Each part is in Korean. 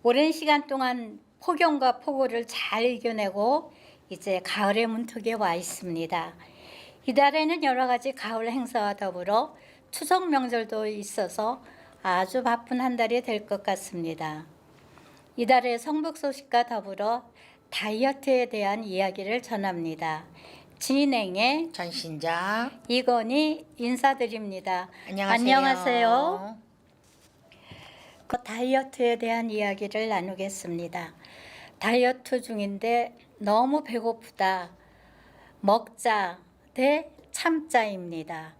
오랜 시간 동안 폭염과 폭우를 잘 이겨내고 이제 가을의 문턱에 와 있습니다. 이달에는 여러 가지 가을 행사와 더불어 추석 명절도 있어서 아주 바쁜 한 달이 될 것 같습니다. 이달의 성북 소식과 더불어 다이어트에 대한 이야기를 전합니다. 진행의 전신자 이건희 인사드립니다. 안녕하세요. 안녕하세요. 다이어트에 대한 이야기를 나누겠습니다. 다이어트 중인데 너무 배고프다. 먹자 대 참자입니다.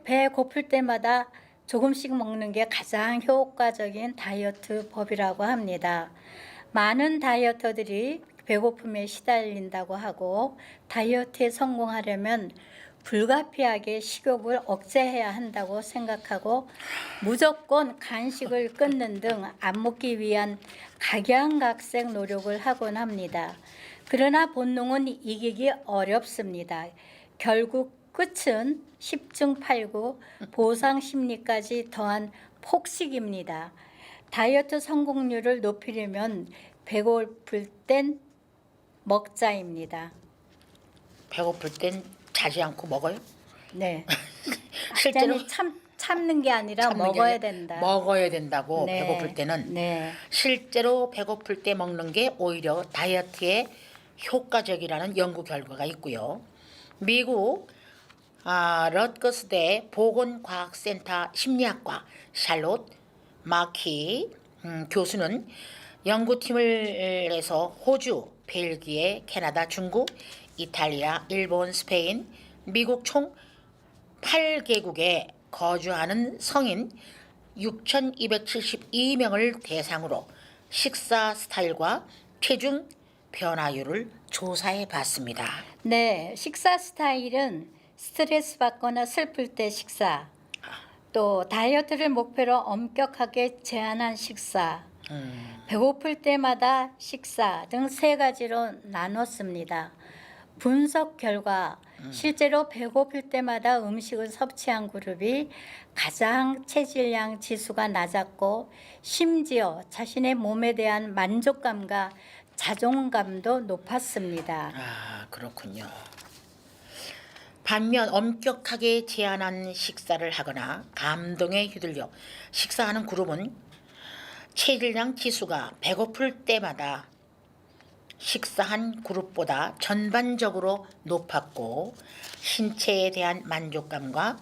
배 고플 때마다 조금씩 먹는 게 가장 효과적인 다이어트 법이라고 합니다. 많은 다이어터들이 배고픔에 시달린다고 하고 다이어트에 성공하려면 불가피하게 식욕을 억제해야 한다고 생각하고 무조건 간식을 끊는 등 안 먹기 위한 각양각색 노력을 하곤 합니다. 그러나 본능은 이기기 어렵습니다. 결국 끝은 10중 8구 보상 심리까지 더한 폭식입니다. 다이어트 성공률을 높이려면 배고플 땐 먹자입니다. 배고플 땐 자지 않고 먹어요? 네. 실제로 완전히 참는 게 아니라 참는 게 먹어야 아니라 된다. 먹어야 된다고. 네. 배고플 때는 네. 실제로 배고플 때 먹는 게 오히려 다이어트에 효과적이라는 연구 결과가 있고요. 미국 럿거스대 보건과학센터 심리학과 샬롯 마키 교수는 연구팀을 해서 호주, 벨기에, 캐나다, 중국, 이탈리아, 일본, 스페인, 미국 총 8개국에 거주하는 성인 6,272명을 대상으로 식사 스타일과 체중 변화율을 조사해 봤습니다. 네, 식사 스타일은 스트레스 받거나 슬플 때 식사, 또 다이어트를 목표로 엄격하게 제한한 식사, 배고플 때마다 식사 등 세 가지로 나눴습니다. 분석 결과 실제로 배고플 때마다 음식을 섭취한 그룹이 가장 체질량 지수가 낮았고 심지어 자신의 몸에 대한 만족감과 자존감도 높았습니다. 그렇군요. 반면 엄격하게 제한한 식사를 하거나 감동에 휘둘려 식사하는 그룹은 체질량 지수가 배고플 때마다 식사한 그룹보다 전반적으로 높았고 신체에 대한 만족감과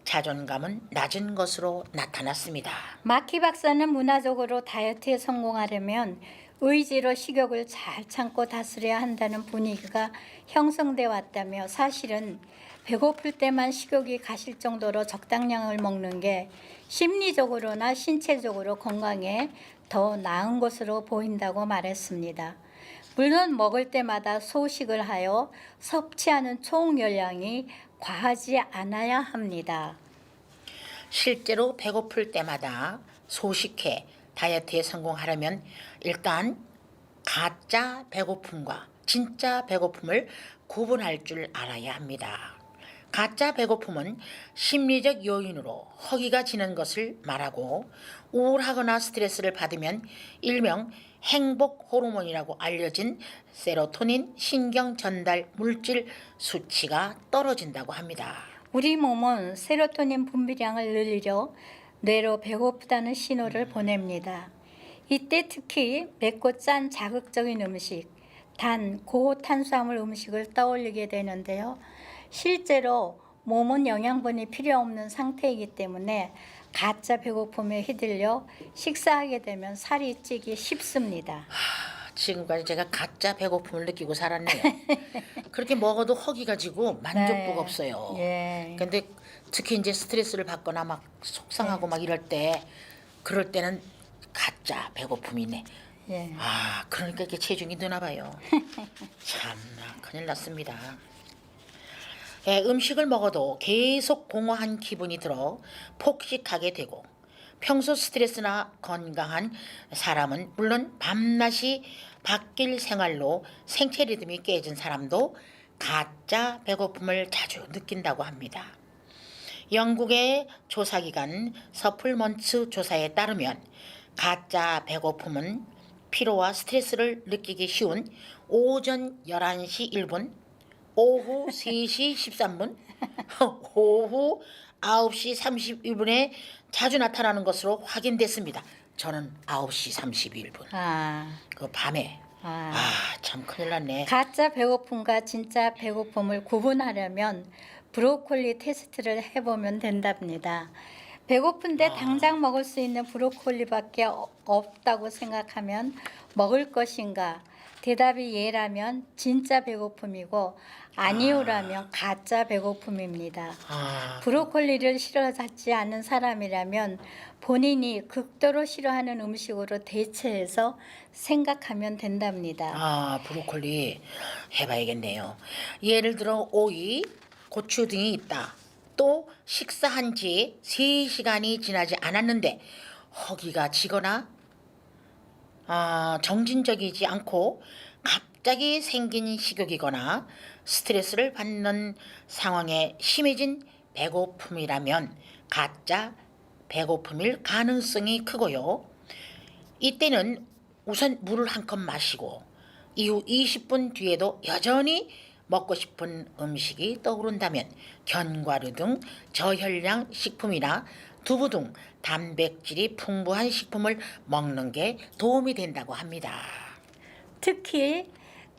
자존감은 낮은 것으로 나타났습니다. 마키 박사는 문화적으로 다이어트에 성공하려면 의지로 식욕을 잘 참고 다스려야 한다는 분위기가 형성돼 왔다며 사실은 배고플 때만 식욕이 가실 정도로 적당량을 먹는 게 심리적으로나 신체적으로 건강에 더 나은 것으로 보인다고 말했습니다. 물론 먹을 때마다 소식을 하여 섭취하는 총 열량이 과하지 않아야 합니다. 실제로 배고플 때마다 소식해 다이어트에 성공하려면 일단 가짜 배고픔과 진짜 배고픔을 구분할 줄 알아야 합니다. 가짜 배고픔은 심리적 요인으로 허기가 지는 것을 말하고 우울하거나 스트레스를 받으면 일명 행복 호르몬이라고 알려진 세로토닌 신경 전달 물질 수치가 떨어진다고 합니다. 우리 몸은 세로토닌 분비량을 늘리려 뇌로 배고프다는 신호를 보냅니다. 이때 특히 맵고 짠 자극적인 음식, 단, 고탄수화물 음식을 떠올리게 되는데요. 실제로 몸은 영양분이 필요 없는 상태이기 때문에 가짜 배고픔에 휘둘려 식사하게 되면 살이 찌기 쉽습니다. 지금까지 제가 가짜 배고픔을 느끼고 살았네요. 그렇게 먹어도 허기가 지고 만족도가 네. 없어요. 예. 근데 특히 이제 스트레스를 받거나 막 속상하고 막 이럴 때 그럴 때는 가짜 배고픔이네. 예. 그러니까 이렇게 체중이 느나 봐요. 참나 큰일 났습니다. 음식을 먹어도 계속 공허한 기분이 들어 폭식하게 되고 평소 스트레스나 건강한 사람은 물론 밤낮이 바뀔 생활로 생체 리듬이 깨진 사람도 가짜 배고픔을 자주 느낀다고 합니다. 영국의 조사기관 서플먼츠 조사에 따르면 가짜 배고픔은 피로와 스트레스를 느끼기 쉬운 오전 11시 1분, 오후 3시 13분, 오후 9시 31분에 자주 나타나는 것으로 확인됐습니다. 저는 9시 31분. 아, 그 밤에. 아. 참 큰일 났네. 가짜 배고픔과 진짜 배고픔을 구분하려면 브로콜리 테스트를 해보면 된답니다. 배고픈데 당장 먹을 수 있는 브로콜리밖에 없다고 생각하면 먹을 것인가? 대답이 예라면 진짜 배고픔이고 아니오라면 가짜 배고픔입니다. 브로콜리를 싫어하지 않는 사람이라면 본인이 극도로 싫어하는 음식으로 대체해서 생각하면 된답니다. 브로콜리 해봐야겠네요. 예를 들어 오이, 고추 등이 있다. 또 식사한 지 3시간이 지나지 않았는데 허기가 지거나 정진적이지 않고 갑자기 생긴 식욕이거나 스트레스를 받는 상황에 심해진 배고픔이라면 가짜 배고픔일 가능성이 크고요. 이때는 우선 물을 한 컵 마시고 이후 20분 뒤에도 여전히 먹고 싶은 음식이 떠오른다면 견과류 등 저혈량 식품이나 두부 등 단백질이 풍부한 식품을 먹는 게 도움이 된다고 합니다. 특히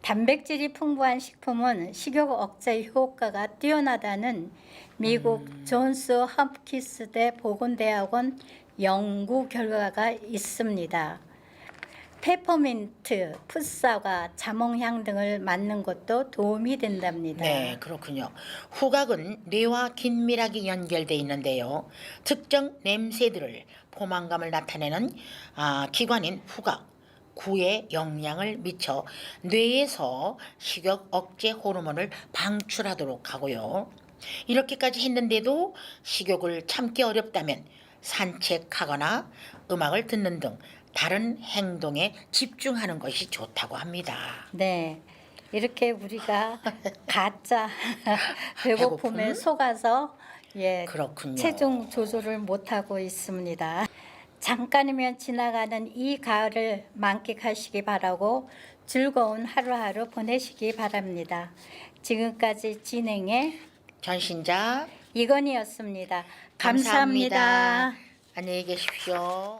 단백질이 풍부한 식품은 식욕 억제 효과가 뛰어나다는 미국 존스 홉킨스대 보건대학원 연구 결과가 있습니다. 페퍼민트, 풋사과, 자몽향 등을 맡는 것도 도움이 된답니다. 네, 그렇군요. 후각은 뇌와 긴밀하게 연결돼 있는데요. 특정 냄새들을 포만감을 나타내는 기관인 후각, 구에 영향을 미쳐 뇌에서 식욕 억제 호르몬을 방출하도록 하고요. 이렇게까지 했는데도 식욕을 참기 어렵다면 산책하거나 음악을 듣는 등 다른 행동에 집중하는 것이 좋다고 합니다. 네, 이렇게 우리가 가짜 배고픔에 배고픔? 속아서 그렇군요. 체중 조절을 못하고 있습니다. 잠깐이면 지나가는 이 가을을 만끽하시기 바라고 즐거운 하루하루 보내시기 바랍니다. 지금까지 진행의 전신자 이건희였습니다. 감사합니다. 감사합니다. 안녕히 계십시오.